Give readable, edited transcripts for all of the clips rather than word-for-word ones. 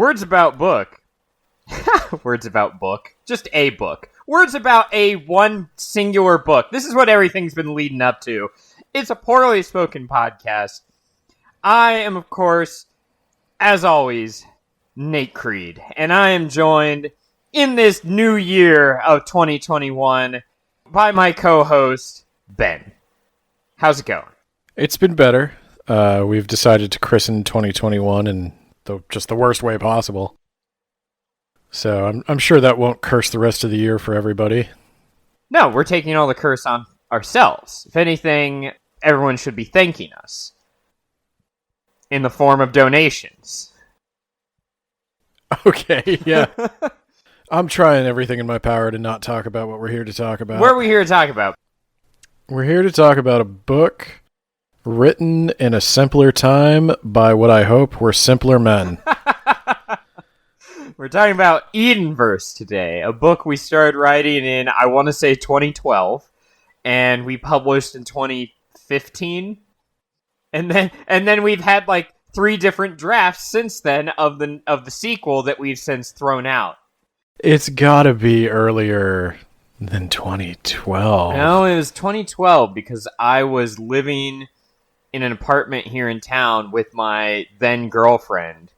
Words about book. Words about book. Just a book. Words about a one singular book. This is what everything's been leading up to. It's a poorly spoken podcast. I am, of course, as always, Nate Creed. And I am joined in this new year of 2021 by my co-host, Ben. How's it going? It's been better. We've decided to christen 2021 in just the worst way possible. So I'm sure that won't curse the rest of the year for everybody. No, we're taking all the curse on ourselves. If anything, everyone should be thanking us in the form of donations. Okay, yeah. I'm trying everything in my power to not talk about what we're here to talk about. What are we here to talk about? We're here to talk about a book written in a simpler time by what I hope were simpler men. We're talking about Edenverse today, a book we started writing in, I want to say 2012, and we published in 2015. And then we've had like 3 different drafts since then of the sequel that we've since thrown out. It's gotta be earlier than 2012. No, it was 2012 because I was living in an apartment here in town with my then girlfriend.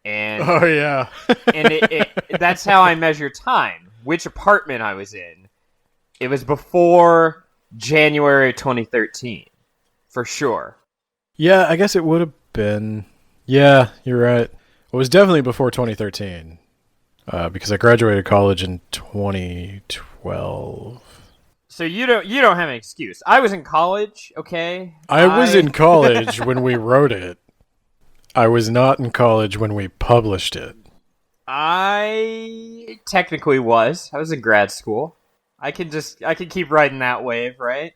And oh, yeah. and that's how I measure time, which apartment I was in. It was before January 2013, for sure. Yeah, I guess it would have been. Yeah, you're right. It was definitely before 2013, because I graduated college in 2012. So you don't have an excuse. I was in college, okay? I was in college when we wrote it. I was not in college when we published it. I technically was. I was in grad school. I can keep riding that wave, right?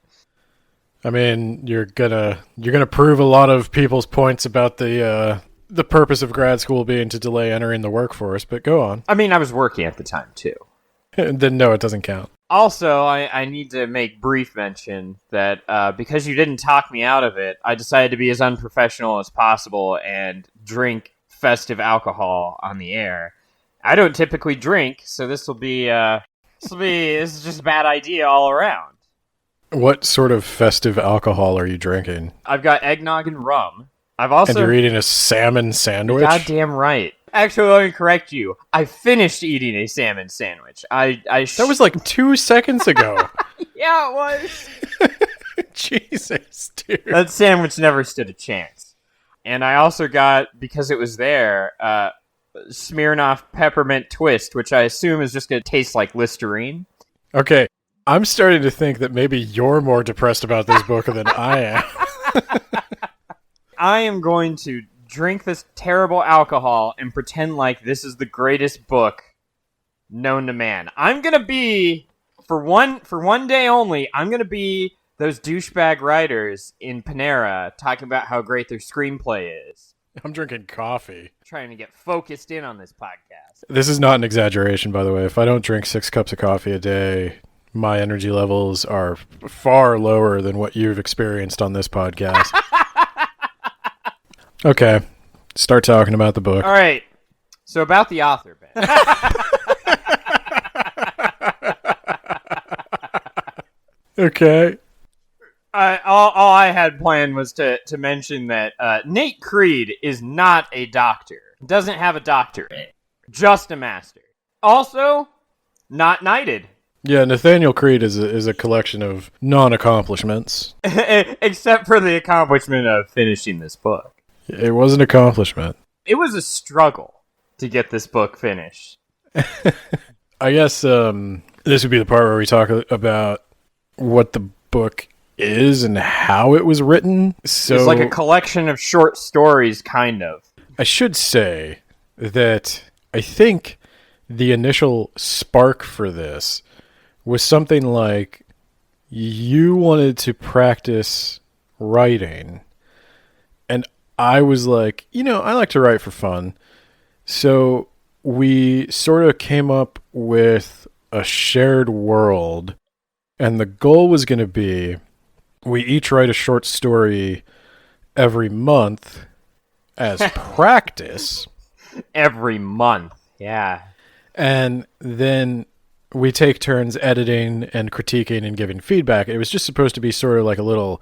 I mean, you're gonna prove a lot of people's points about the purpose of grad school being to delay entering the workforce, but go on. I mean, I was working at the time too. Then no, it doesn't count. Also, I need to make brief mention that because you didn't talk me out of it, I decided to be as unprofessional as possible and drink festive alcohol on the air. I don't typically drink, so this is just a bad idea all around. What sort of festive alcohol are you drinking? I've got eggnog and rum. And you're eating a salmon sandwich? Goddamn right. Actually, let me correct you. I finished eating a salmon sandwich. That was like 2 seconds ago. Yeah, it was. Jesus, dude. That sandwich never stood a chance. And I also got, because it was there, Smirnoff Peppermint Twist, which I assume is just going to taste like Listerine. Okay, I'm starting to think that maybe you're more depressed about this book than I am. I am going to drink this terrible alcohol and pretend like this is the greatest book known to man. I'm going to be, for one day only, I'm going to be those douchebag writers in Panera talking about how great their screenplay is. I'm drinking coffee. Trying to get focused in on this podcast. This is not an exaggeration, by the way. If I don't drink 6 cups of coffee a day, my energy levels are far lower than what you've experienced on this podcast. Okay, start talking about the book. All right, so about the author, Ben. Okay. All I had planned was to mention that Nate Creed is not a doctor. Doesn't have a doctorate. Just a master. Also, not knighted. Yeah, Nathaniel Creed is a collection of non-accomplishments. Except for the accomplishment of finishing this book. It was an accomplishment. It was a struggle to get this book finished. I guess this would be the part where we talk about what the book is and how it was written. So it's like a collection of short stories, kind of. I should say that I think the initial spark for this was something like you wanted to practice writing, and I was like, I like to write for fun. So we sort of came up with a shared world, and the goal was going to be we each write a short story every month as practice. Every month. Yeah. And then we take turns editing and critiquing and giving feedback. It was just supposed to be sort of like a little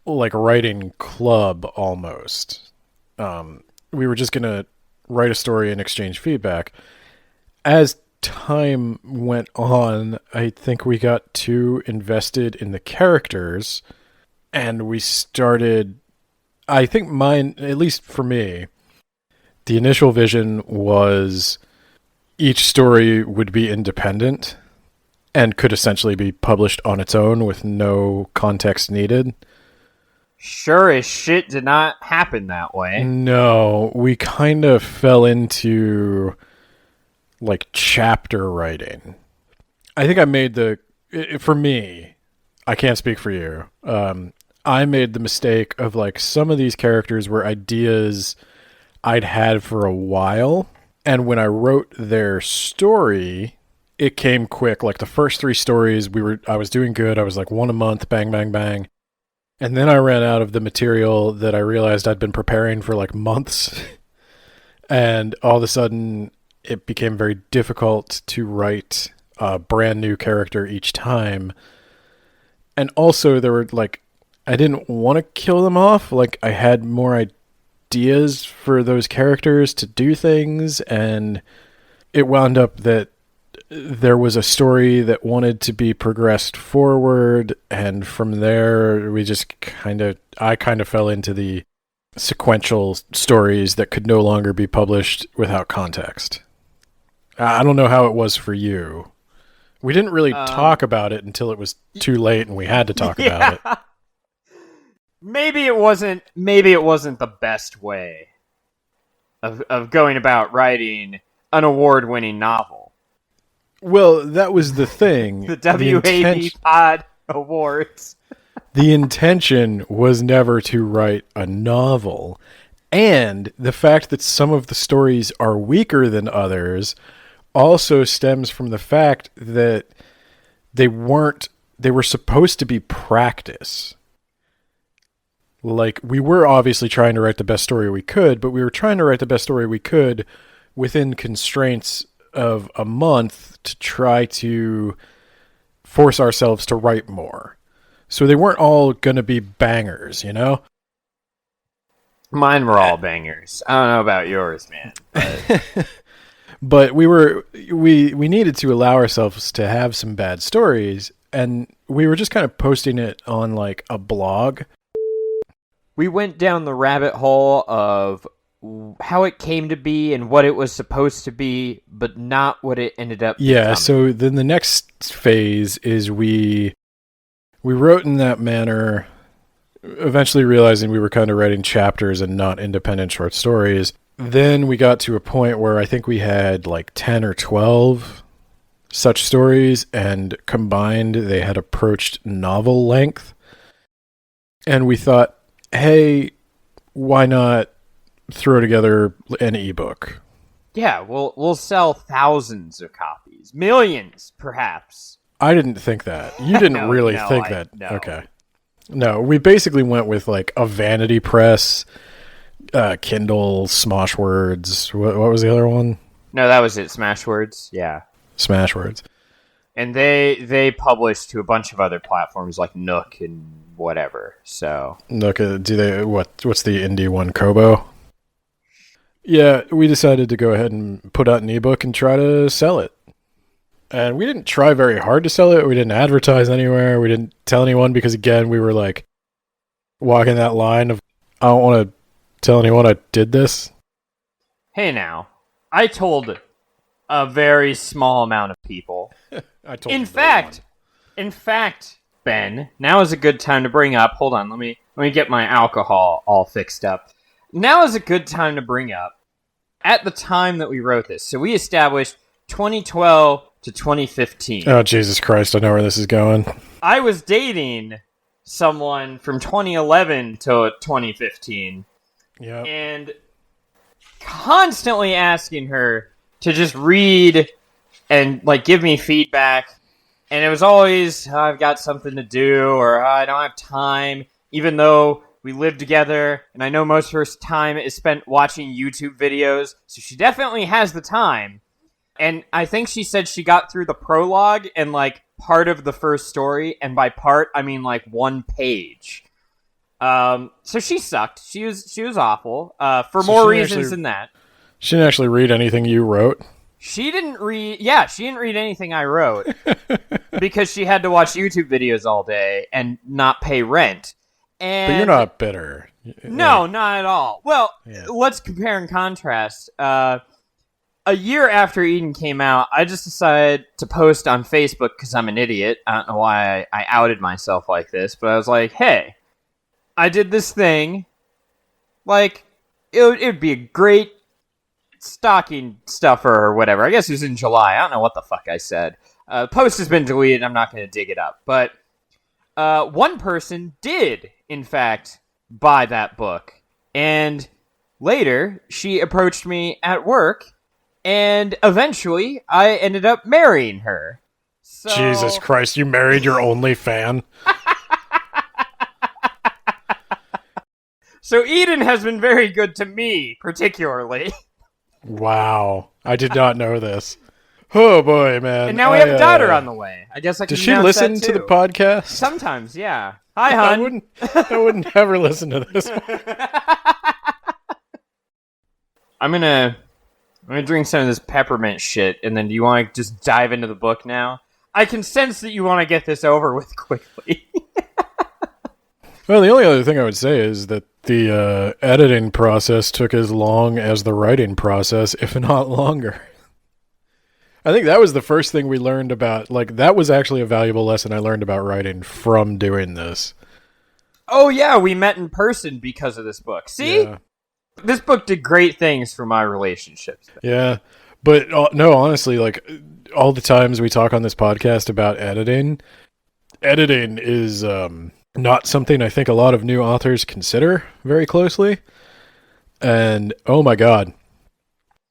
like writing club almost. We were just going to write a story and exchange feedback. As time went on, I think we got too invested in the characters and we started, I think mine, at least for me, the initial vision was each story would be independent and could essentially be published on its own with no context needed. Sure as shit did not happen that way. No, we kind of fell into like chapter writing. I think I made for me, I can't speak for you. I made the mistake of like some of these characters were ideas I'd had for a while. And when I wrote their story, it came quick. Like the first 3 stories, I was doing good. I was like 1 a month, bang, bang, bang. And then I ran out of the material that I realized I'd been preparing for like months. And all of a sudden, it became very difficult to write a brand new character each time. And also, there were like, I didn't want to kill them off. Like, I had more ideas for those characters to do things. And it wound up that there was a story that wanted to be progressed forward, and from there we just I kind of fell into the sequential stories that could no longer be published without context. I don't know how it was for you. We didn't really talk about it until it was too late and we had to talk about it. Maybe it wasn't the best way of going about writing an award-winning novel. Well, that was the thing. The WAB Pod Awards. The intention was never to write a novel. And the fact that some of the stories are weaker than others also stems from the fact that they were supposed to be practice. Like, we were obviously trying to write the best story we could, but we were trying to write the best story we could within constraints of a month to try to force ourselves to write more. So they weren't all going to be bangers, you know? Mine were all bangers. I don't know about yours, man. But, but we needed to allow ourselves to have some bad stories, and we were just kind of posting it on like a blog. We went down the rabbit hole of how it came to be and what it was supposed to be, but not what it ended up becoming. Yeah, so then the next phase is we wrote in that manner, eventually realizing we were kind of writing chapters and not independent short stories. Then we got to a point where I think we had like 10 or 12 such stories, and combined they had approached novel length. And we thought, hey, why not throw together an ebook? Yeah, we'll sell thousands of copies, millions, perhaps. I didn't think that. You didn't think that. No. Okay. No, we basically went with like a vanity press, Kindle, Smashwords. What was the other one? No, that was it. Smashwords. Yeah. Smashwords. And they published to a bunch of other platforms like Nook and whatever. So Nook, what's the indie one? Kobo. Yeah, we decided to go ahead and put out an ebook and try to sell it. And we didn't try very hard to sell it. We didn't advertise anywhere. We didn't tell anyone because, again, we were like walking that line of, I don't want to tell anyone I did this. Hey now, I told a very small amount of people. I told In fact, Ben, now is a good time to bring up. Hold on, let me get my alcohol all fixed up. Now is a good time to bring up, at the time that we wrote this, so we established 2012 to 2015. Oh, Jesus Christ, I know where this is going. I was dating someone from 2011 to 2015. Yeah. And constantly asking her to just read and like give me feedback. And it was always, I've got something to do, or I don't have time, even though We live together, and I know most of her time is spent watching YouTube videos, so she definitely has the time. And I think she said she got through the prologue and, like, part of the first story, and by part, I mean, like, one page. So she sucked. She was awful, for more reasons than that. She didn't actually read anything you wrote? She didn't read anything I wrote, because she had to watch YouTube videos all day and not pay rent. And but you're not bitter. No, not at all. Well, let's compare and contrast. A year after Eden came out, I just decided to post on Facebook because I'm an idiot. I don't know why I outed myself like this, but I was like, hey, I did this thing. Like, it'd be a great stocking stuffer or whatever. I guess it was in July. I don't know what the fuck I said. Post has been deleted. I'm not going to dig it up. But one person did, in fact, buy that book. And later, she approached me at work. And eventually, I ended up marrying her. So... Jesus Christ, you married your only fan? So Eden has been very good to me, particularly. Wow. I did not know this. Oh, boy, man. And now we have a daughter on the way. I guess I can Does she listen to the podcast? Sometimes, yeah. Hi, hon. I wouldn't ever listen to this. I'm gonna drink some of this peppermint shit, and then do you want to just dive into the book now? I can sense that you want to get this over with quickly. Well, the only other thing I would say is that the editing process took as long as the writing process, if not longer. I think that was the first thing we learned about, like, that was actually a valuable lesson I learned about writing from doing this. Oh, yeah, we met in person because of this book. See? Yeah. This book did great things for my relationships. Yeah, but no, honestly, like, all the times we talk on this podcast about editing is not something I think a lot of new authors consider very closely. And, oh my god,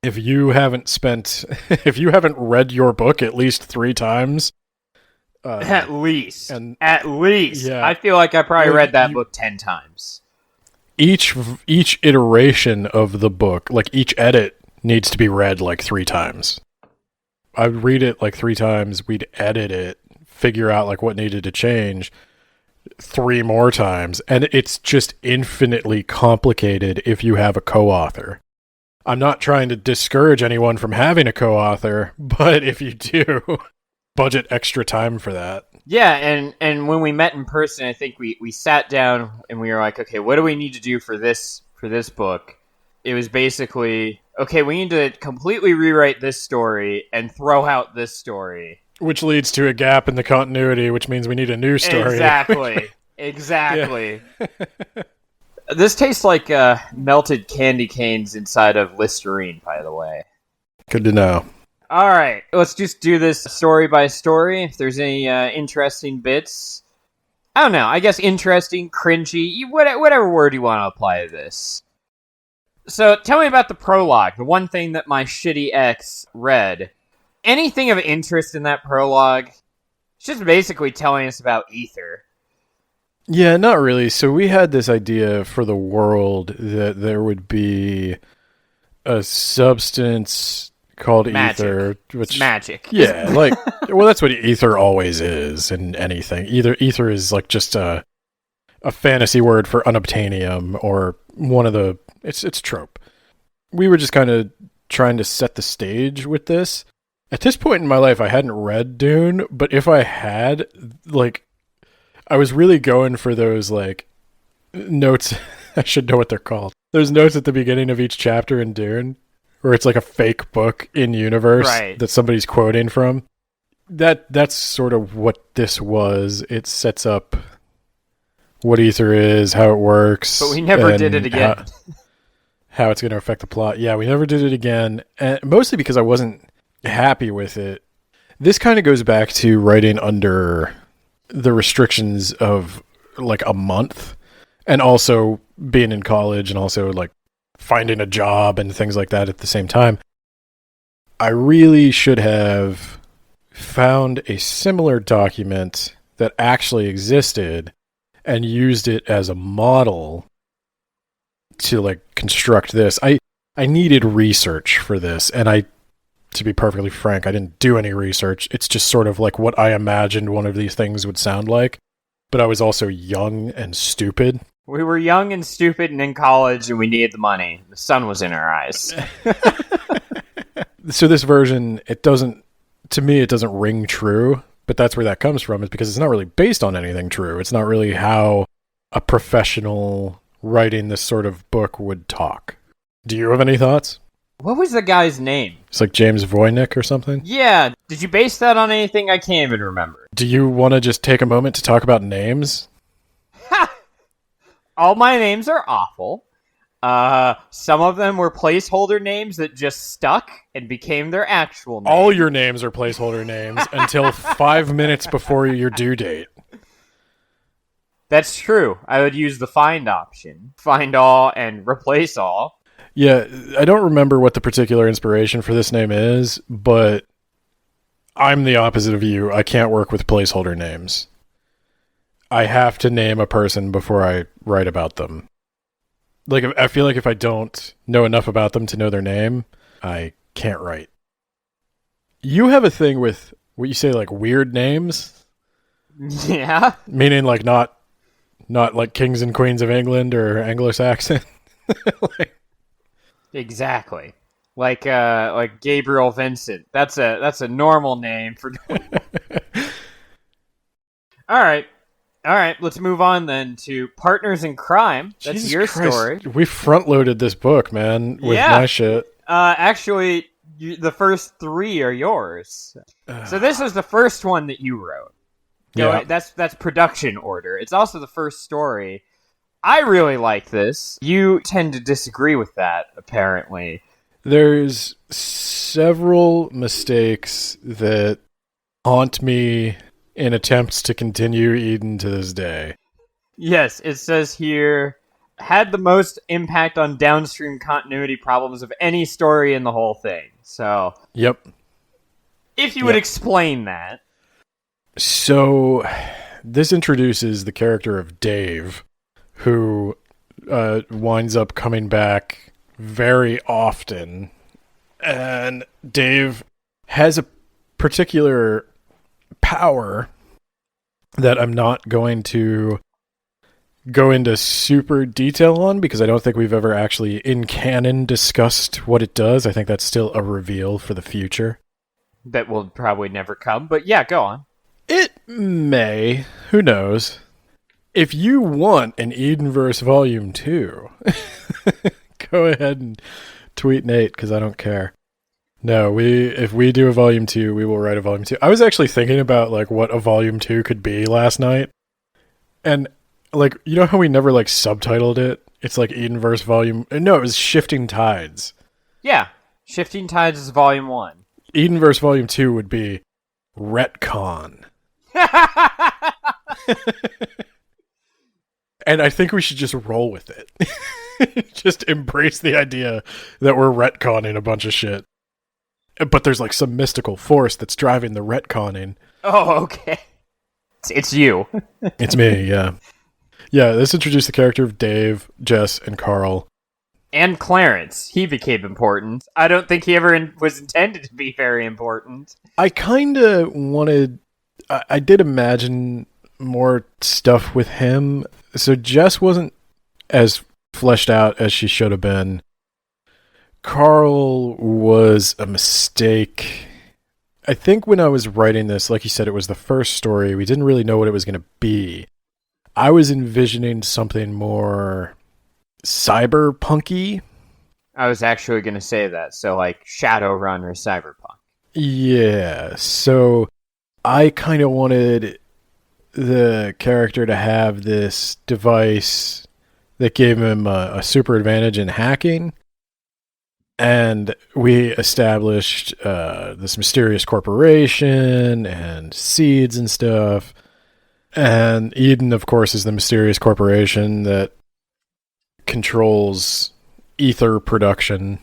if you haven't read your book at least 3 times... at least. Yeah. I feel like I probably read that book 10 times. Each iteration of the book, like each edit, needs to be read like 3 times. I'd read it like 3 times, we'd edit it, figure out like what needed to change 3 more times, and it's just infinitely complicated if you have a co-author. I'm not trying to discourage anyone from having a co-author, but if you do, budget extra time for that. Yeah, and when we met in person, I think we sat down and we were like, okay, what do we need to do for this book? It was basically, okay, we need to completely rewrite this story and throw out this story. Which leads to a gap in the continuity, which means we need a new story. Exactly. This tastes like melted candy canes inside of Listerine, by the way. Good to know. All right, let's just do this story by story. If there's any interesting bits, I don't know. I guess interesting, cringy, whatever word you want to apply to this. So tell me about the prologue, the one thing that my shitty ex read. Anything of interest in that prologue? It's just basically telling us about ether. Yeah, not really. So we had this idea for the world that there would be a substance called magic. Ether, which magic. Yeah, like, well, that's what ether always is in anything. Ether is like just a fantasy word for unobtainium, or one of the it's trope. We were just kind of trying to set the stage with this. At this point in my life, I hadn't read Dune, but if I had, like, I was really going for those like notes. I should know what they're called. There's notes at the beginning of each chapter in Dune, where it's like a fake book in universe that somebody's quoting from. That's sort of what this was. It sets up what ether is, how it works. But we never did it again. How it's going to affect the plot. Yeah, we never did it again. And mostly because I wasn't happy with it. This kind of goes back to writing under the restrictions of like a month, and also being in college, and also like finding a job and things like that at the same time. I really should have found a similar document that actually existed and used it as a model to like construct this. I needed research for this, and to be perfectly frank, I didn't do any research. It's just sort of like what I imagined one of these things would sound like. But I was also young and stupid. We were young and stupid and in college, and we needed the money. The sun was in our eyes. So this version, to me, it doesn't ring true. But that's where that comes from, is because it's not really based on anything true. It's not really how a professional writing this sort of book would talk. Do you have any thoughts? What was the guy's name? It's like James Voynich or something? Yeah. Did you base that on anything? I can't even remember. Do you want to just take a moment to talk about names? Ha! All my names are awful. Some of them were placeholder names that just stuck and became their actual names. All your names are placeholder names until 5 minutes before your due date. That's true. I would use the find option. Find all and replace all. Yeah, I don't remember what the particular inspiration for this name is, but I'm the opposite of you. I can't work with placeholder names. I have to name a person before I write about them. Like, I feel like if I don't know enough about them to know their name, I can't write. You have a thing with what you say, like, weird names? Yeah. Meaning, like, not like kings and queens of England or Anglo-Saxon. Exactly. Like Gabriel Vincent. That's a normal name for. All right. Let's move on then to Partners in Crime. That's Jesus your Christ. story. We front-loaded this book, man, with my shit. Actually, the first 3 are yours. So this was the first one that you wrote. Yeah. That's production order. It's also the first story. I really like this. You tend to disagree with that, apparently. There's several mistakes that haunt me in attempts to continue Eden to this day. Yes, it says here, had the most impact on downstream continuity problems of any story in the whole thing. So, Yep. if you would explain that. So, this introduces the character of Dave, who winds up coming back very often. And Dave has a particular power that I'm not going to go into super detail on, because I don't think we've ever actually in canon discussed what it does. I think that's still a reveal for the future. That will probably never come, but yeah, go on. It may. Who knows? If you want an Edenverse Volume 2, go ahead and tweet Nate, because I don't care. No, if we do a Volume 2, we will write a Volume 2. I was actually thinking about like what a Volume 2 could be last night. And like, you know how we never like subtitled it? It's like Edenverse Volume... No, it was Shifting Tides. Yeah, Shifting Tides is Volume 1. Edenverse Volume 2 would be Retcon. And I think we should just roll with it. Just embrace the idea that we're retconning a bunch of shit. But there's like some mystical force that's driving the retconning. Oh, okay. It's you. It's me, yeah. Yeah, this introduced the character of Dave, Jess, and Carl. And Clarence. He became important. I don't think he ever was intended to be very important. I kind of wanted... I did imagine more stuff with him. So Jess wasn't as fleshed out as she should have been. Carl was a mistake. I think when I was writing this, like you said, it was the first story. We didn't really know what it was going to be. I was envisioning something more cyberpunky. I was actually going to say that. So like Shadowrun or Cyberpunk. Yeah. So I kind of wanted the character to have this device that gave him a super advantage in hacking. And we established this mysterious corporation and seeds and stuff. And Eden, of course, is the mysterious corporation that controls ether production.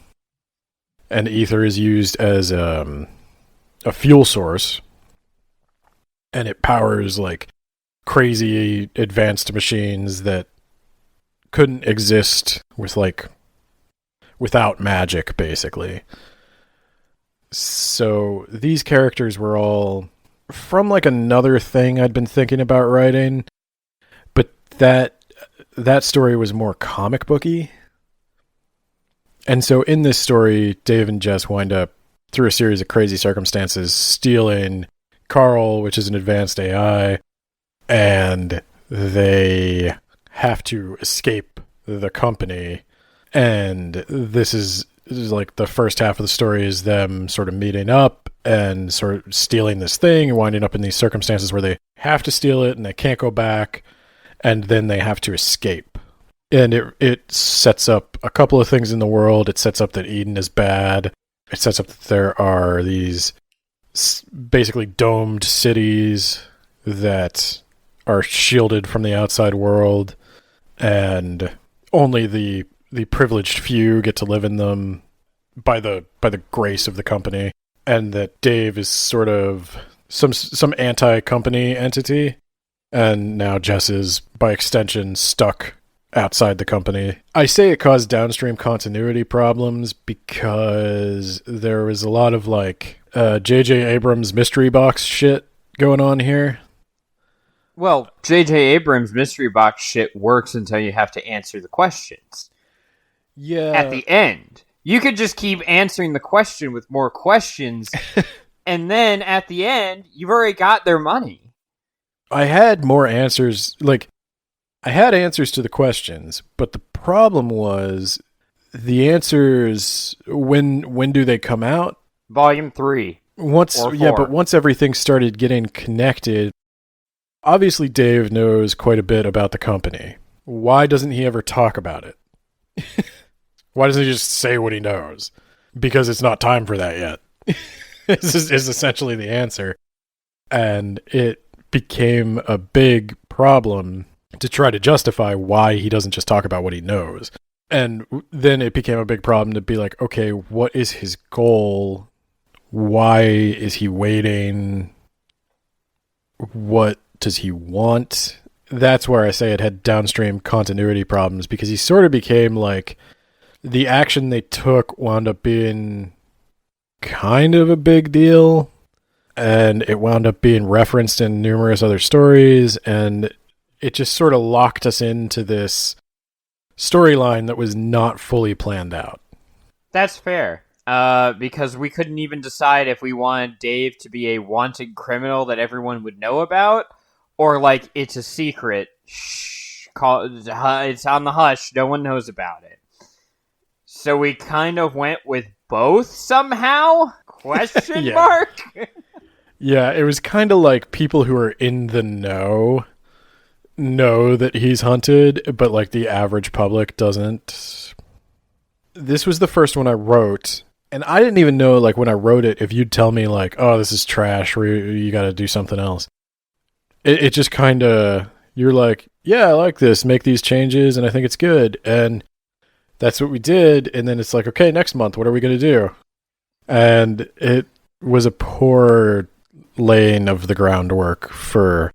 And ether is used as a fuel source. And it powers, like, crazy advanced machines that couldn't exist without magic, basically. So these characters were all from like another thing I'd been thinking about writing, but that story was more comic booky. And so in this story, Dave and Jess wind up, through a series of crazy circumstances, stealing Carl, which is an advanced AI, and they have to escape the company. And this is like the first half of the story is them sort of meeting up and sort of stealing this thing and winding up in these circumstances where they have to steal it and they can't go back, and then they have to escape. And it sets up a couple of things in the world. It sets up that Eden is bad. It sets up that there are these basically domed cities that are shielded from the outside world, and only the privileged few get to live in them by the grace of the company, and that Dave is sort of some anti-company entity, and now Jess is, by extension, stuck outside the company. I say it caused downstream continuity problems because there was a lot of like J.J. Abrams mystery box shit going on here. Well, J.J. Abrams mystery box shit works until you have to answer the questions. Yeah. At the end, you could just keep answering the question with more questions, and then at the end, you've already got their money. I had more answers, like, I had answers to the questions, but the problem was the answers, when do they come out? Volume 3. But once everything started getting connected, obviously Dave knows quite a bit about the company. Why doesn't he ever talk about it? Why doesn't he just say what he knows? Because it's not time for that yet. is essentially the answer. And it became a big problem to try to justify why he doesn't just talk about what he knows. And then it became a big problem to be like, okay, what is his goal? Why is he waiting? What does he want? That's where I say it had downstream continuity problems, because he sort of became like, the action they took wound up being kind of a big deal, and it wound up being referenced in numerous other stories, and it just sort of locked us into this storyline that was not fully planned out. That's fair. Because we couldn't even decide if we wanted Dave to be a wanted criminal that everyone would know about, or like it's a secret. Shh, it's on the hush. No one knows about it. So we kind of went with both somehow? Question Yeah. mark? Yeah, it was kind of like people who are in the know that he's hunted, but like the average public doesn't. This was the first one I wrote, and I didn't even know, like, when I wrote it, if you'd tell me like, oh, this is trash, or you got to do something else. It just kind of, you're like, yeah, I like this, make these changes, and I think it's good, and that's what we did. And then it's like, okay, next month, what are we going to do? And it was a poor laying of the groundwork for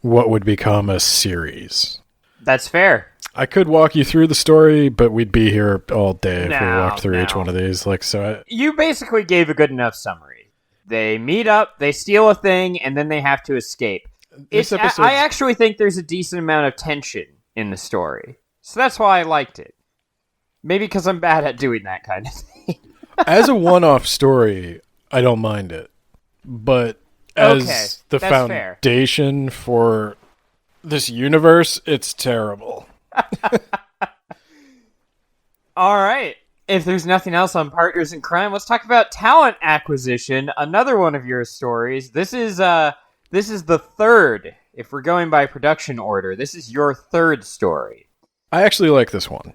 what would become a series. That's fair. I could walk you through the story, but we'd be here all day if we walked through each one of these. Like, so you basically gave a good enough summary. They meet up, they steal a thing, and then they have to escape. I actually think there's a decent amount of tension in the story. So that's why I liked it. Maybe because I'm bad at doing that kind of thing. As a one-off story, I don't mind it. But as the foundation for this universe, it's terrible. All right. If there's nothing else on Partners in Crime, let's talk about talent acquisition. Another one of your stories. This is the third. If we're going by production order, this is your third story. I actually like this one.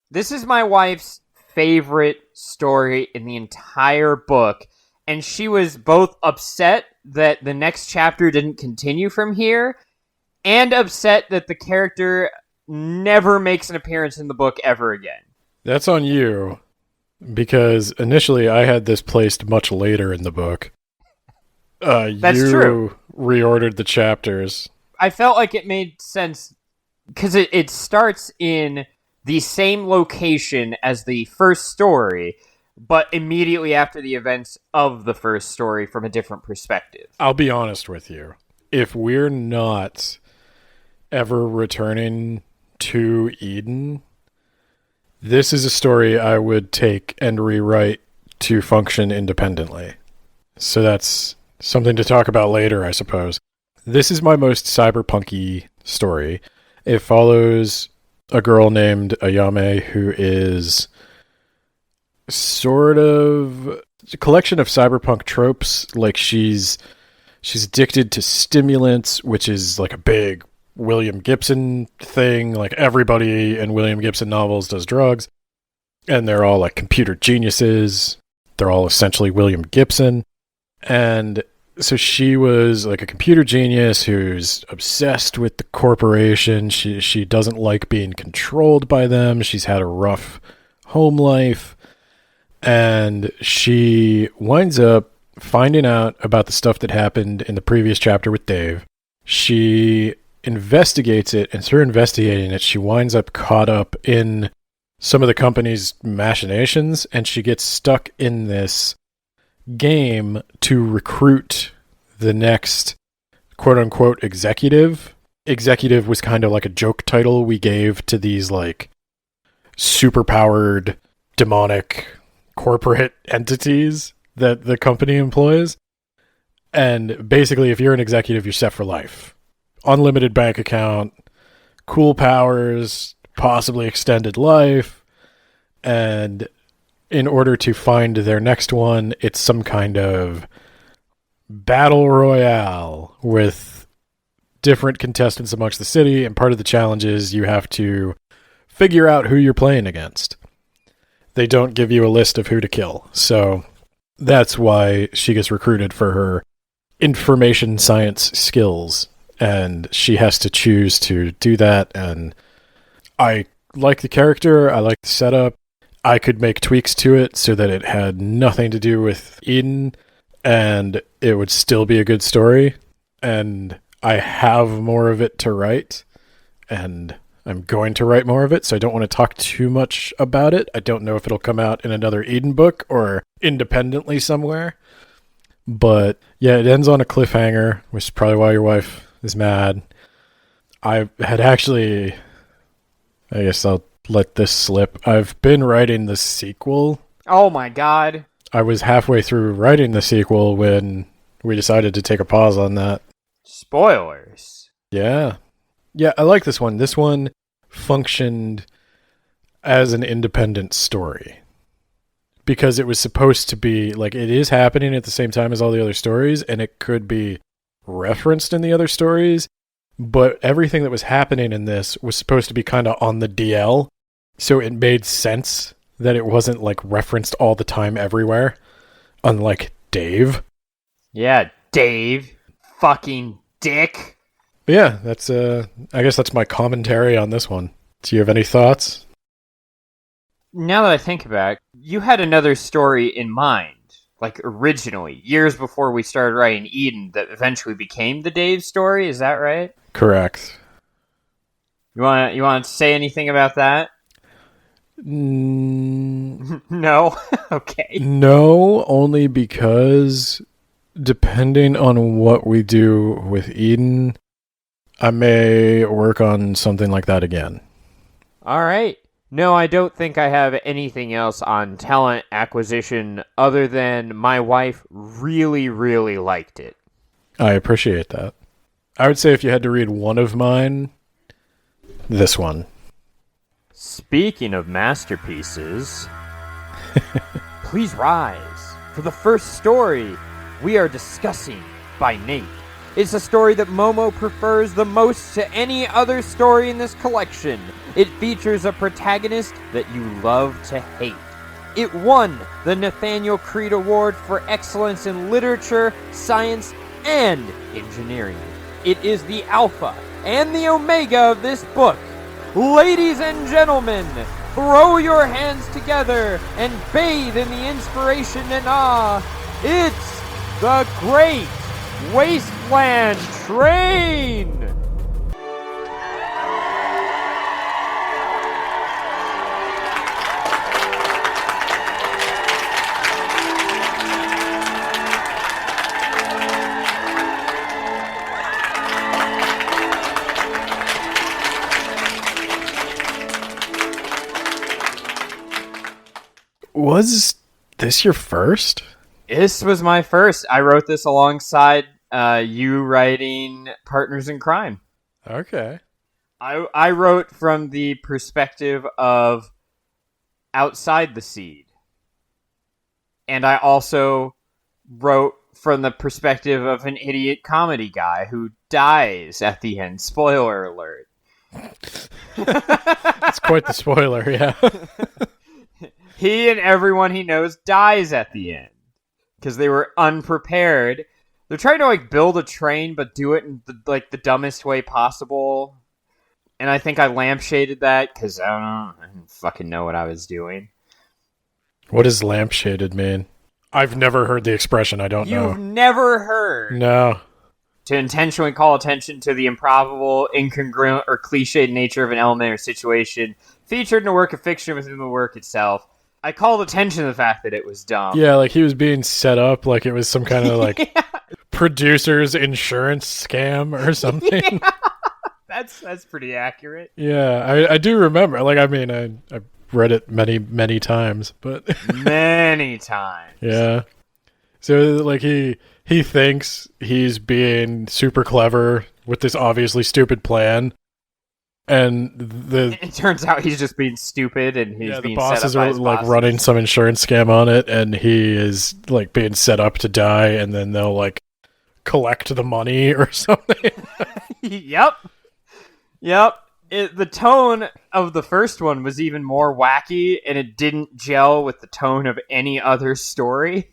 This is my wife's favorite story in the entire book, and she was both upset that the next chapter didn't continue from here, and upset that the character never makes an appearance in the book ever again. That's on you, because initially I had this placed much later in the book. That's true. Reordered the chapters. I felt like it made sense because it starts in the same location as the first story, but immediately after the events of the first story from a different perspective. I'll be honest with you. If we're not ever returning to Eden, this is a story I would take and rewrite to function independently. So that's something to talk about later, I suppose. This is my most cyberpunky story. It follows a girl named Ayame who is sort of a collection of cyberpunk tropes. Like she's addicted to stimulants, which is like a big William Gibson thing. Like everybody in William Gibson novels does drugs, and they're all like computer geniuses. They're all essentially William Gibson. And so she was like a computer genius who's obsessed with the corporation. She doesn't like being controlled by them. She's had a rough home life. And she winds up finding out about the stuff that happened in the previous chapter with Dave. She investigates it, and through investigating it, she winds up caught up in some of the company's machinations, and she gets stuck in this game to recruit the next quote-unquote executive. Executive was kind of like a joke title we gave to these like superpowered demonic corporate entities that the company employs. And basically, if you're an executive, you're set for life. Unlimited bank account, cool powers, possibly extended life. And in order to find their next one, it's some kind of battle royale with different contestants amongst the city. And part of the challenge is you have to figure out who you're playing against. They don't give you a list of who to kill. So that's why she gets recruited for her information science skills. And she has to choose to do that. And I like the character. I like the setup. I could make tweaks to it so that it had nothing to do with Eden, and it would still be a good story. And I have more of it to write, and I'm going to write more of it, so I don't want to talk too much about it. I don't know if it'll come out in another Eden book or independently somewhere. But yeah, it ends on a cliffhanger, which is probably why your wife is mad. I had actually... I guess I'll let this slip. I've been writing the sequel. Oh my god. I was halfway through writing the sequel when we decided to take a pause on that. Spoilers. Yeah. Yeah, I like this one. This one functioned as an independent story. Because it was supposed to be, like, it is happening at the same time as all the other stories, and it could be referenced in the other stories. But everything that was happening in this was supposed to be kind of on the DL, so it made sense that it wasn't like referenced all the time everywhere, unlike Dave. Yeah, Dave. Fucking dick. But yeah, that's I guess that's my commentary on this one. Do you have any thoughts? Now that I think about it, you had another story in mind. Like, originally, years before we started writing Eden, that eventually became the Dave story, is that right? Correct. You want to say anything about that? No? Okay. No, only because depending on what we do with Eden, I may work on something like that again. Alright. No, I don't think I have anything else on talent acquisition other than my wife really, really liked it. I appreciate that. I would say if you had to read one of mine, this one. Speaking of masterpieces, please rise for the first story we are discussing by Nate. It's a story that Momo prefers the most to any other story in this collection. It features a protagonist that you love to hate. It won the Nathaniel Creed Award for Excellence in Literature, Science, and Engineering. It is the alpha and the omega of this book. Ladies and gentlemen, throw your hands together and bathe in the inspiration and awe. It's the Great Wasteland Train! Was this your first? This was my first. I wrote this alongside you writing Partners in Crime. Okay. I wrote from the perspective of outside the seed. And I also wrote from the perspective of an idiot comedy guy who dies at the end. Spoiler alert. It's quite the spoiler, yeah. He and everyone he knows dies at the end because they were unprepared. They're trying to build a train, but do it in the dumbest way possible. And I think I lampshaded that because I didn't fucking know what I was doing. What does lampshaded mean? I've never heard the expression. I don't know. You've never heard? No. To intentionally call attention to the improbable, incongruent, or cliched nature of an element or situation featured in a work of fiction within the work itself. I called attention to the fact that it was dumb. Yeah, he was being set up like it was some kind of yeah. producer's insurance scam or something. Yeah. That's pretty accurate. Yeah, I do remember. I read it many, many times, but many times. Yeah. So he thinks he's being super clever with this obviously stupid plan, and it turns out he's just being stupid, and he's being the bosses set up by are his bosses. running some insurance scam on it, and he is being set up to die, and then they'll collect the money or something. Yep. The tone of the first one was even more wacky, and it didn't gel with the tone of any other story.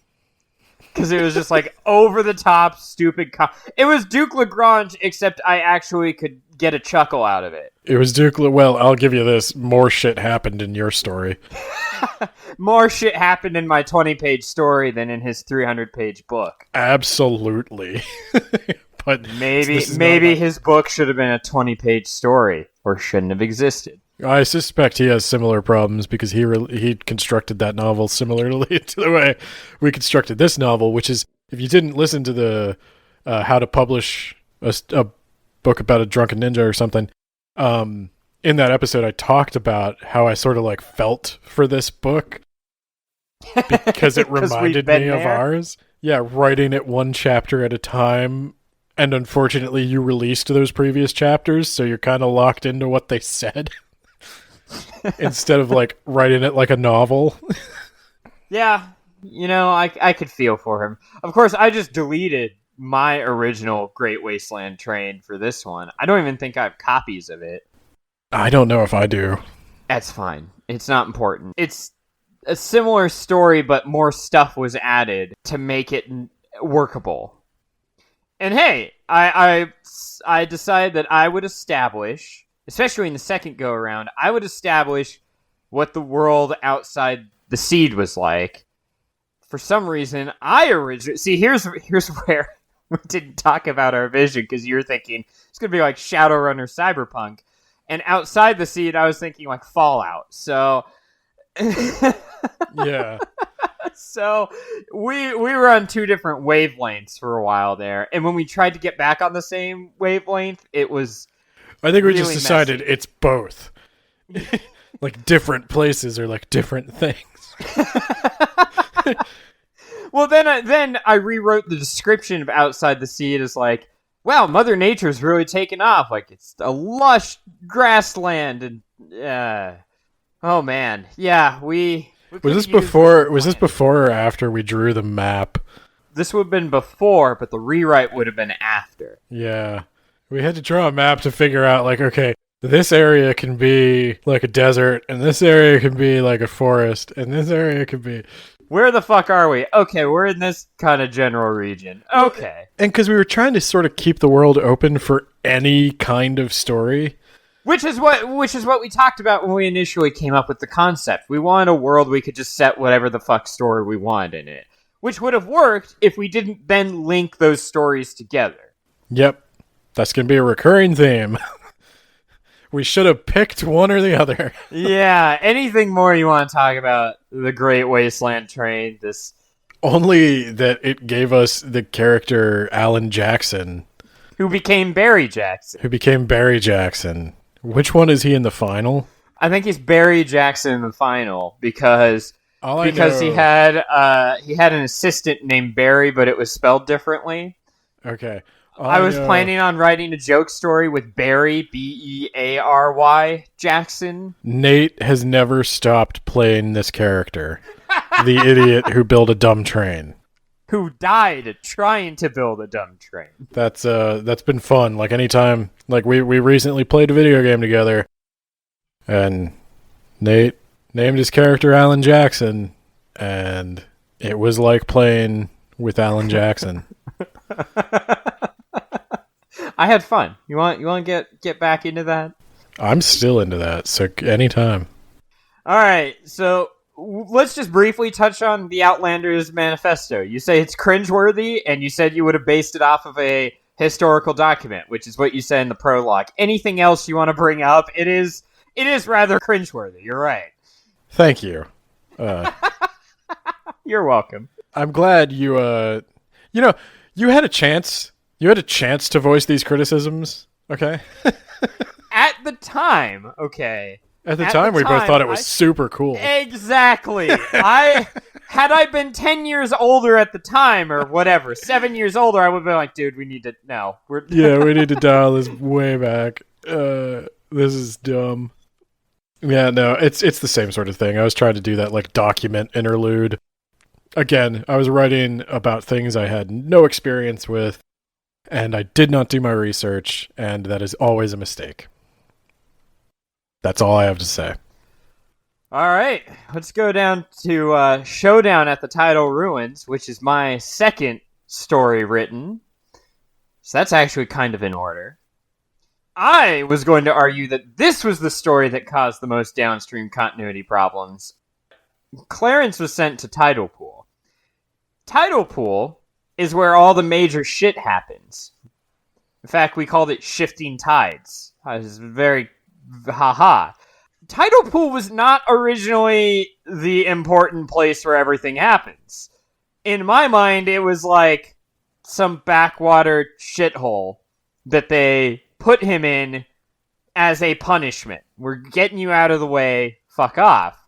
Because it was just over-the-top, stupid... It was Duke Lagrange, except I actually could get a chuckle out of it. It was Duke... Well, I'll give you this. More shit happened in your story. More shit happened in my 20-page story than in his 300-page book. Absolutely. But maybe his book should have been a 20-page story, or shouldn't have existed. I suspect he has similar problems because he constructed that novel similarly to the way we constructed this novel, which is, if you didn't listen to the how to publish a book about a drunken ninja or something, in that episode I talked about how I sort of felt for this book because it reminded me of ours. Yeah, writing it one chapter at a time. And unfortunately, you released those previous chapters, so you're kind of locked into what they said. Instead of writing it like a novel. Yeah, I could feel for him. Of course, I just deleted my original Great Wasteland Train for this one. I don't even think I have copies of it. I don't know if I do. That's fine. It's not important. It's a similar story, but more stuff was added to make it workable. And hey, I decided that I would establish, especially in the second go-around, I would establish what the world outside the seed was like. For some reason, See, here's where we didn't talk about our vision, because you were thinking it's going to be like Shadowrun or Cyberpunk. And outside the seed, I was thinking Fallout. So... Yeah. So we were on two different wavelengths for a while there, and when we tried to get back on the same wavelength, it was I think we really just decided messy. It's both. Different places are different things. Well, then I rewrote the description of Outside the Seed as wow, Mother Nature's really taken off. It's a lush grassland, and oh man, yeah, Was this before or after we drew the map? This would have been before, but the rewrite would have been after. Yeah. We had to draw a map to figure out, okay, this area can be a desert, and this area can be a forest, and this area could be... Where the fuck are we? Okay, we're in this kind of general region. Okay. And because we were trying to sort of keep the world open for any kind of story... Which is what we talked about when we initially came up with the concept. We wanted a world we could just set whatever the fuck story we wanted in it. Which would have worked if we didn't then link those stories together. Yep. That's going to be a recurring theme. We should have picked one or the other. Yeah. Anything more you want to talk about the Great Wasteland Train? Only that it gave us the character Alan Jackson. Who became Barry Jackson. Which one is he in the final? I think he's Barry Jackson in the final because... All I because know, he had an assistant named Barry, but it was spelled differently. okay. I was planning on writing a joke story with Barry, Beary Jackson. Nate has never stopped playing this character, the idiot who built a dumb train. Who died trying to build a dumb train. That's been fun. Like anytime, like we recently played a video game together, and Nate named his character Alan Jackson, and it was like playing with Alan Jackson. I had fun. You want to get back into that? I'm still into that, so anytime. All right, so let's just briefly touch on the Outlanders manifesto. You say it's cringeworthy, and you said you would have based it off of a historical document, which is what you said in the prologue. Anything else you want to bring up? It is rather cringeworthy. You're right. Thank you. You're welcome. I'm glad you you had a chance. You had a chance to voice these criticisms, okay? At the time, okay. At the time, we both thought it was super cool. Exactly. Had I been 10 years older at the time, or whatever, 7 years older, I would have been like, dude, we need to, no. Yeah, we need to dial this way back. This is dumb. Yeah, no, it's the same sort of thing. I was trying to do that, like, document interlude. Again, I was writing about things I had no experience with, and I did not do my research, and that is always a mistake. That's all I have to say. All right, let's go down to Showdown at the Tidal Ruins, which is my second story written. So that's actually kind of in order. I was going to argue that this was the story that caused the most downstream continuity problems. Clarence was sent to Tidal Pool. Tidal Pool is where all the major shit happens. In fact, we called it Shifting Tides. It's very haha. Tidal Pool was not originally the important place where everything happens. In my mind, it was like some backwater shithole that they put him in as a punishment. We're getting you out of the way, fuck off.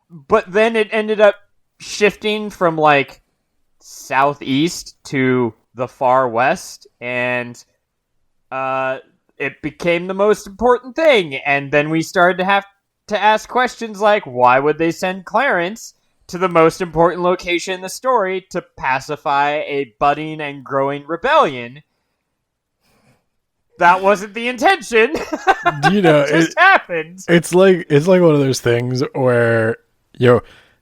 But then it ended up shifting from like southeast to the far west, and it became the most important thing. And then we started to have to ask questions like, why would they send Clarence to the most important location in the story to pacify a budding and growing rebellion? That wasn't the intention. You know, it just happened. It's like one of those things where,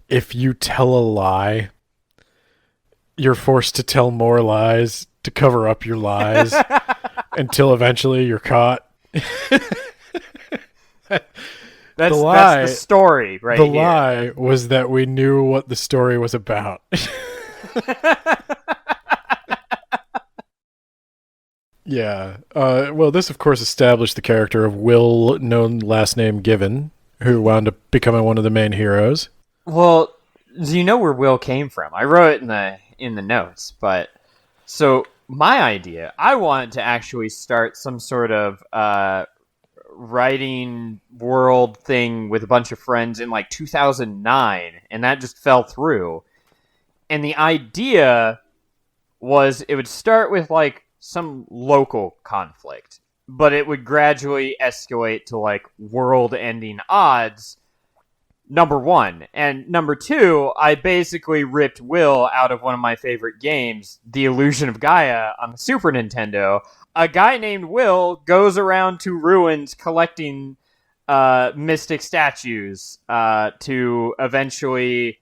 if you tell a lie, you're forced to tell more lies to cover up your lies until eventually you're caught. That's the story right here. The here. lie was that we knew what the story was about. Yeah. Well, this, of course, established the character of Will, known last name Given, who wound up becoming one of the main heroes. Well, do you know where Will came from? I wrote it in the notes, but so my idea, I wanted to actually start some sort of writing world thing with a bunch of friends in like 2009, and that just fell through. And the idea was it would start with like some local conflict, but it would gradually escalate to like world-ending odds, number one. And number two, I basically ripped Will out of one of my favorite games, The Illusion of Gaia on the Super Nintendo. A guy named Will goes around to ruins collecting mystic statues to eventually...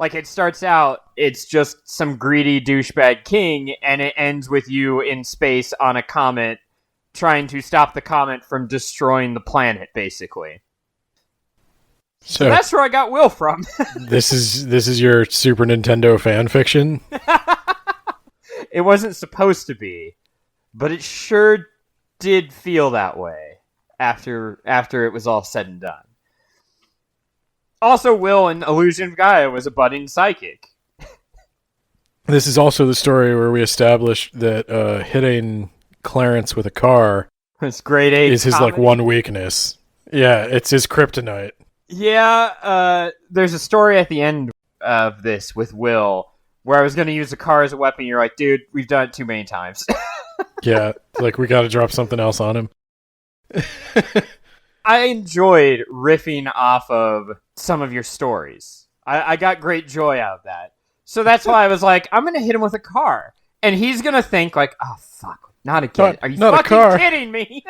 Like, it starts out, it's just some greedy douchebag king, and it ends with you in space on a comet trying to stop the comet from destroying the planet, basically. So that's where I got Will from. This is your Super Nintendo fan fiction? It wasn't supposed to be, but it sure did feel that way after it was all said and done. Also, Will in Illusion of Gaia was a budding psychic. This is also the story where we established that hitting Clarence with a car is grade A is his comedy. like one weakness. Yeah, it's his kryptonite. Yeah, there's a story at the end of this with Will where I was going to use a car as a weapon. You're like, dude, we've done it too many times. Yeah, like we got to drop something else on him. I enjoyed riffing off of some of your stories. I got great joy out of that. So that's why I was like, I'm going to hit him with a car. And he's going to think like, oh, fuck, not again. Are you not fucking kidding me?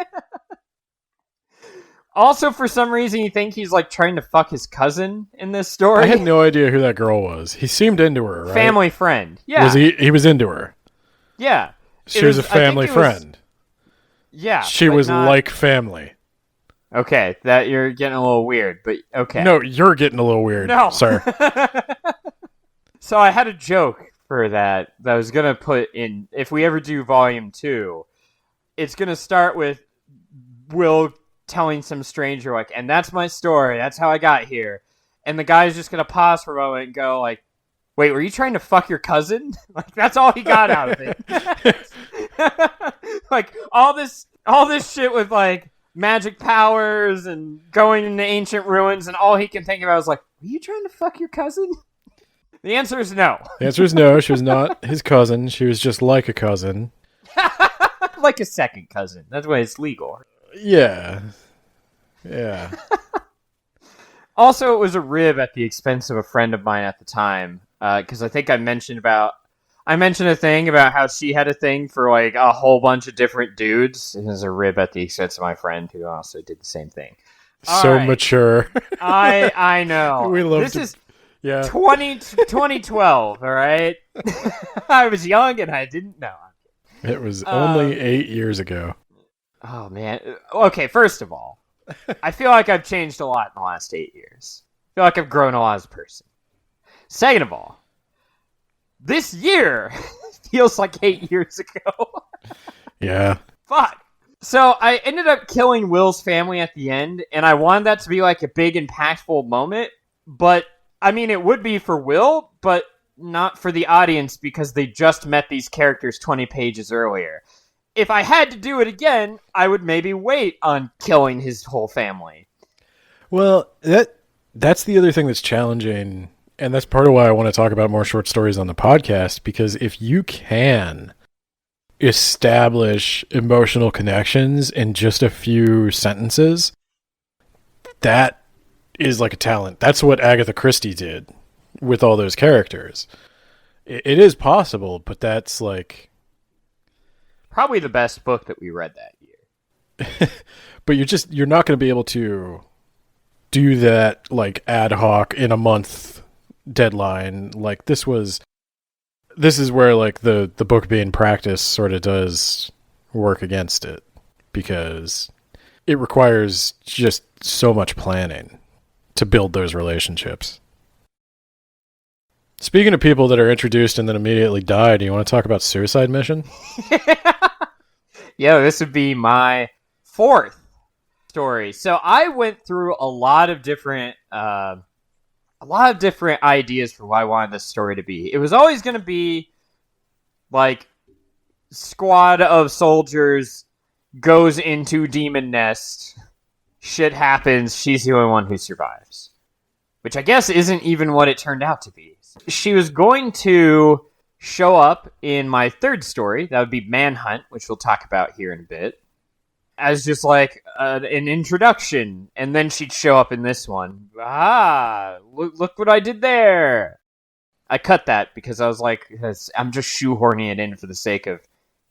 Also, for some reason, you think he's like trying to fuck his cousin in this story. I had no idea who that girl was. He seemed into her, right? Family friend. Yeah. Was he was into her. Yeah. She was a family friend. Yeah. She was like family. Okay, that you're getting a little weird, but okay. No, you're getting a little weird, sir. So I had a joke for that I was going to put in, if we ever do volume 2, it's going to start with Will telling some stranger, like, and that's my story, that's how I got here. And the guy's just going to pause for a moment and go, like, wait, were you trying to fuck your cousin? Like, that's all he got out of it. Like, all this shit with, like, magic powers and going into ancient ruins, and all he can think about is like, were you trying to fuck your cousin? The answer is no. The answer is no. She was not his cousin. She was just like a cousin. Like a second cousin. That's why it's legal. Yeah. Also, it was a rib at the expense of a friend of mine at the time, because I think I mentioned a thing about how she had a thing for like a whole bunch of different dudes. It was a rib at the expense of my friend who also did the same thing. Mature. I know. We love this. To, is yeah. 2012. All right. I was young and I didn't know. It was only 8 years ago. Oh man. Okay. First of all, I feel like I've changed a lot in the last 8 years. I feel like I've grown a lot as a person. Second of all, this year feels like 8 years ago. Yeah. Fuck. So I ended up killing Will's family at the end, and I wanted that to be like a big, impactful moment. But, I mean, it would be for Will, but not for the audience because they just met these characters 20 pages earlier. If I had to do it again, I would maybe wait on killing his whole family. Well, that's the other thing that's challenging. And that's part of why I want to talk about more short stories on the podcast, because if you can establish emotional connections in just a few sentences, that is like a talent. That's what Agatha Christie did with all those characters. It is possible, but that's like... Probably the best book that we read that year. But you're not going to be able to do that like ad hoc in a month deadline. Like this is where like the book being practiced sort of does work against it, because it requires just so much planning to build those relationships. Speaking of people that are introduced and then immediately die, do you want to talk about Suicide Mission? Yeah, this would be my 4th story. So I went through a lot of different ideas for what I wanted this story to be. It was always going to be like squad of soldiers goes into demon nest, shit happens, she's the only one who survives. Which I guess isn't even what it turned out to be. She was going to show up in my 3rd story, that would be Manhunt, which we'll talk about here in a bit, as just like an introduction, and then she'd show up in this one. Look what I did there. I cut that because I was like, I'm just shoehorning it in for the sake of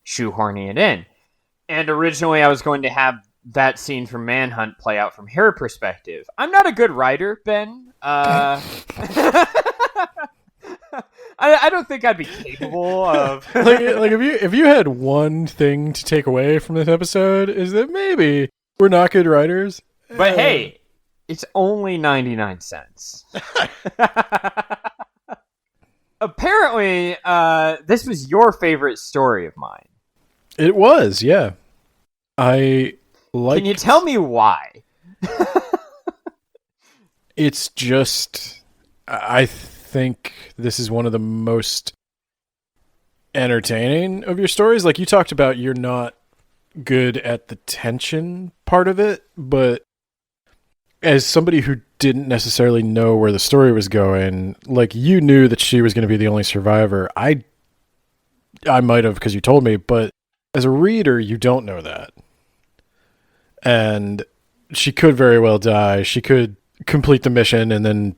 shoehorning it in. And originally I was going to have that scene from Manhunt play out from her perspective. I'm not a good writer, Ben. I don't think I'd be capable of like if you had one thing to take away from this episode, is that maybe we're not good writers. But hey, it's only 99 cents. Apparently, this was your favorite story of mine. It was, yeah. Can you tell me why? It's just, I think this is one of the most entertaining of your stories. Like you talked about, you're not good at the tension part of it, but as somebody who didn't necessarily know where the story was going, like, you knew that she was going to be the only survivor. I might have, because you told me, but as a reader, you don't know that. And she could very well die. She could complete the mission and then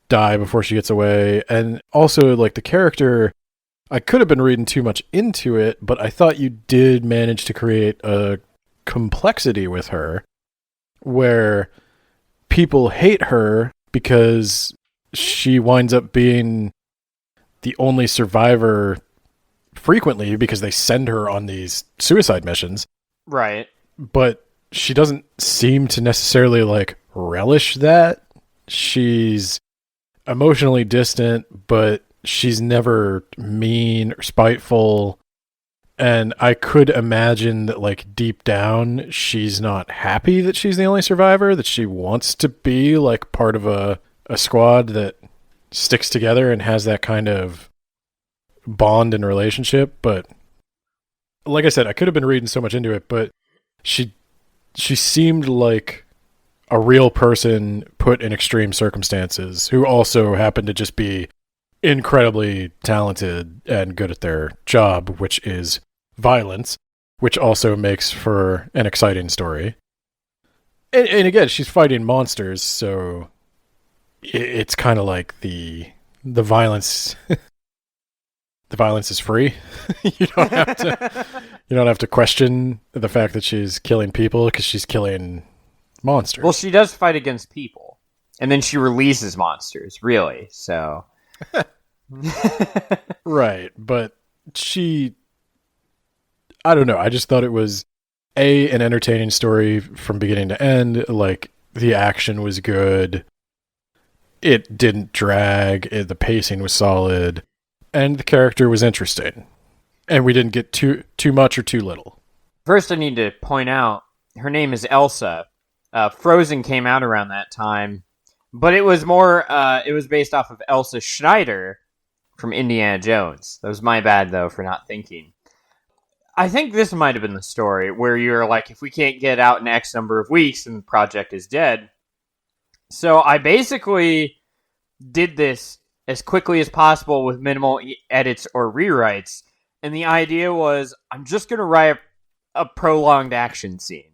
die before she gets away. And also, like, the character, I could have been reading too much into it, but I thought you did manage to create a complexity with her where people hate her because she winds up being the only survivor frequently because they send her on these suicide missions. Right. But she doesn't seem to necessarily like relish that. She's emotionally distant, but she's never mean or spiteful. And I could imagine that, like, deep down, she's not happy that she's the only survivor, that she wants to be, like, part of a squad that sticks together and has that kind of bond and relationship. But, like I said, I could have been reading so much into it, but she seemed like a real person put in extreme circumstances who also happened to just be incredibly talented and good at their job, which is violence, which also makes for an exciting story. And again, she's fighting monsters, so it's kind of like the violence. The violence is free. You don't have to question the fact that she's killing people because she's killing monsters. Well, she does fight against people, and then she releases monsters. Really, so. Right, but I don't know. I just thought it was an entertaining story from beginning to end. Like, the action was good. It didn't drag. The pacing was solid, and the character was interesting. And we didn't get too much or too little. First, I need to point out her name is Elsa. Frozen came out around that time, but it was more. It was based off of Elsa Schneider from Indiana Jones. That was my bad, though, for not thinking. I think this might have been the story where you're like, if we can't get out in X number of weeks, then the project is dead. So I basically did this as quickly as possible with minimal edits or rewrites. And the idea was, I'm just going to write a prolonged action scene.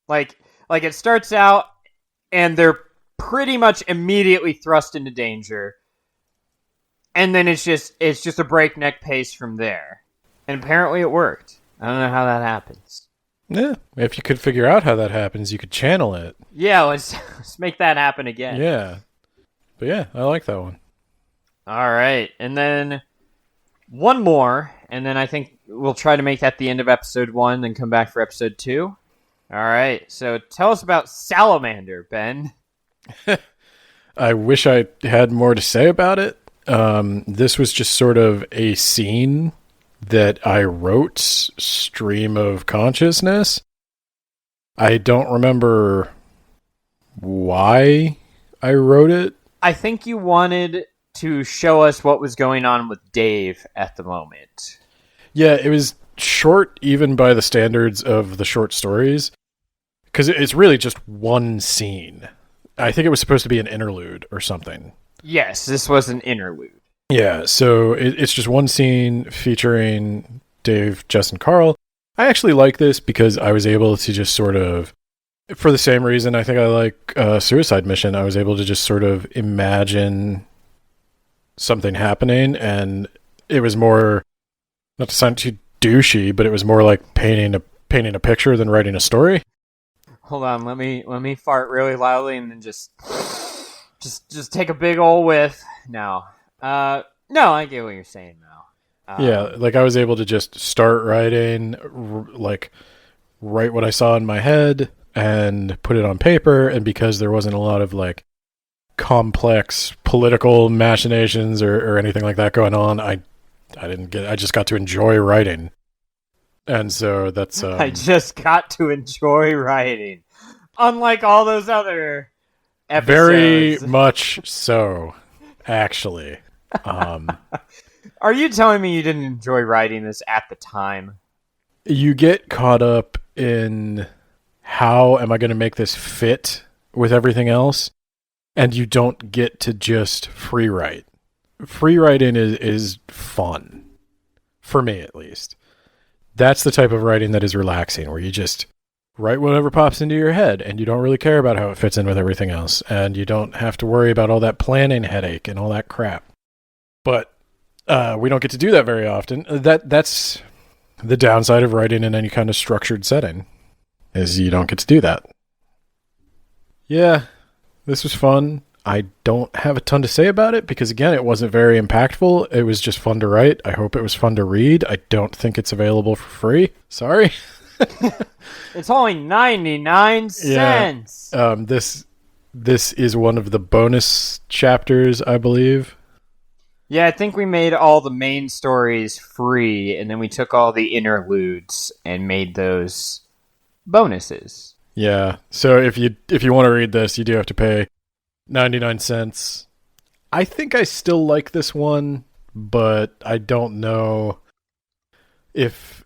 Like it starts out, and they're pretty much immediately thrust into danger. And then it's just a breakneck pace from there. And apparently it worked. I don't know how that happens. Yeah, if you could figure out how that happens, you could channel it. Yeah, let's make that happen again. Yeah. But yeah, I like that one. All right. And then one more, and then I think we'll try to make that the end of episode 1, then come back for episode 2. All right. So tell us about Salamander, Ben. I wish I had more to say about it. This was just sort of a scene that I wrote, stream of consciousness. I don't remember why I wrote it. I think you wanted to show us what was going on with Dave at the moment. Yeah, it was short even by the standards of the short stories, because it's really just one scene. I think it was supposed to be an interlude or something. Yes, this was an interlude. Yeah, so it's just one scene featuring Dave, Jess, and Carl. I actually like this because I was able to just sort of, for the same reason I think I like Suicide Mission, I was able to just sort of imagine something happening, and it was more, not to sound too douchey, but it was more like painting a picture than writing a story. Hold on, let me fart really loudly and then just take a big old whiff. No, I get what you're saying now. Yeah, like I was able to just start writing, like write what I saw in my head and put it on paper. And because there wasn't a lot of like complex political machinations or anything like that going on, I just got to enjoy writing. And so that's I just got to enjoy writing, unlike all those other episodes. Very much so, actually. Are you telling me you didn't enjoy writing this at the time? You get caught up in how am I going to make this fit with everything else? And you don't get to just free write. Free writing is fun. For me, at least. That's the type of writing that is relaxing, where you just write whatever pops into your head, and you don't really care about how it fits in with everything else, and you don't have to worry about all that planning headache and all that crap. But we don't get to do that very often. That's the downside of writing in any kind of structured setting, is you don't get to do that. Yeah, this was fun. I don't have a ton to say about it because, again, it wasn't very impactful. It was just fun to write. I hope it was fun to read. I don't think it's available for free. Sorry. It's only 99 cents. Yeah. This is one of the bonus chapters, I believe. Yeah, I think we made all the main stories free, and then we took all the interludes and made those bonuses. Yeah. So if you want to read this, you do have to pay 99 cents. I think I still like this one, but I don't know if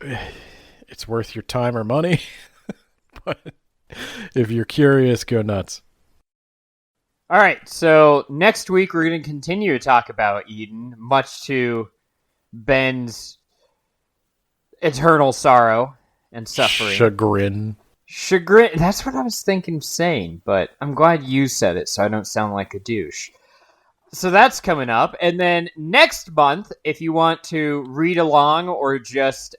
it's worth your time or money. But if you're curious, go nuts. All right, so next week we're going to continue to talk about Eden, much to Ben's eternal sorrow and suffering. Chagrin. That's what I was thinking of saying, but I'm glad you said it so I don't sound like a douche. So that's coming up. And then next month, if you want to read along or just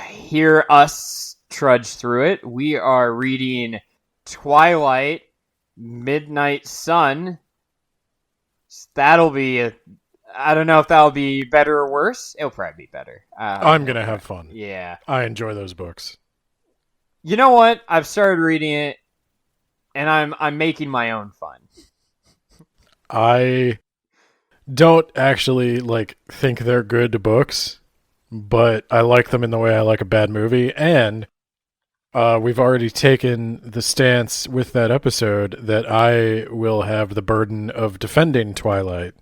hear us trudge through it, we are reading Twilight, Midnight Sun. That'll be I don't know if that'll be better or worse. It'll probably be better. I'm going to have fun. Yeah. I enjoy those books. You know what? I've started reading it, and I'm making my own fun. I don't actually think they're good books, but I like them in the way I like a bad movie, and we've already taken the stance with that episode that I will have the burden of defending Twilight.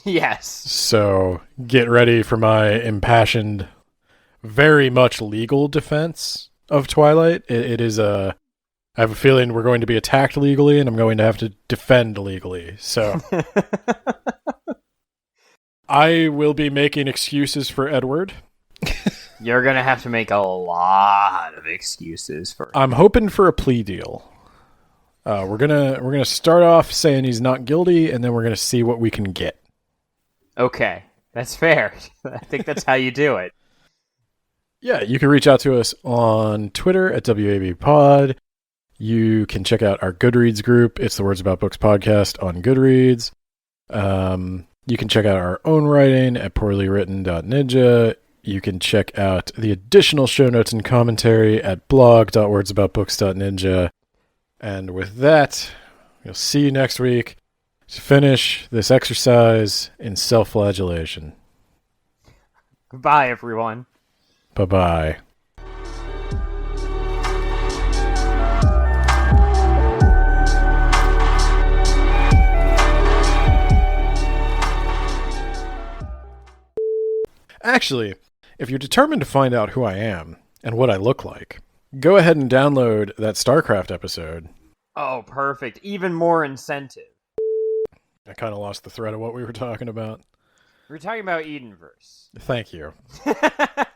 Yes. So get ready for my impassioned, very much legal defense of Twilight. It is I have a feeling we're going to be attacked legally, and I'm going to have to defend legally. So I will be making excuses for Edward. You're going to have to make a lot of excuses for him. I'm hoping for a plea deal. We're gonna start off saying he's not guilty, and then we're gonna see what we can get. Okay, that's fair. I think that's how you do it. Yeah, you can reach out to us on Twitter at WABpod. You can check out our Goodreads group. It's the Words About Books podcast on Goodreads. You can check out our own writing at poorlywritten.ninja. You can check out the additional show notes and commentary at blog.wordsaboutbooks.ninja. And with that, we'll see you next week to finish this exercise in self-flagellation. Goodbye, everyone. Bye-bye. Actually, if you're determined to find out who I am and what I look like, go ahead and download that StarCraft episode. Oh, perfect. Even more incentive. I kind of lost the thread of what we were talking about. We're talking about Edenverse. Thank you.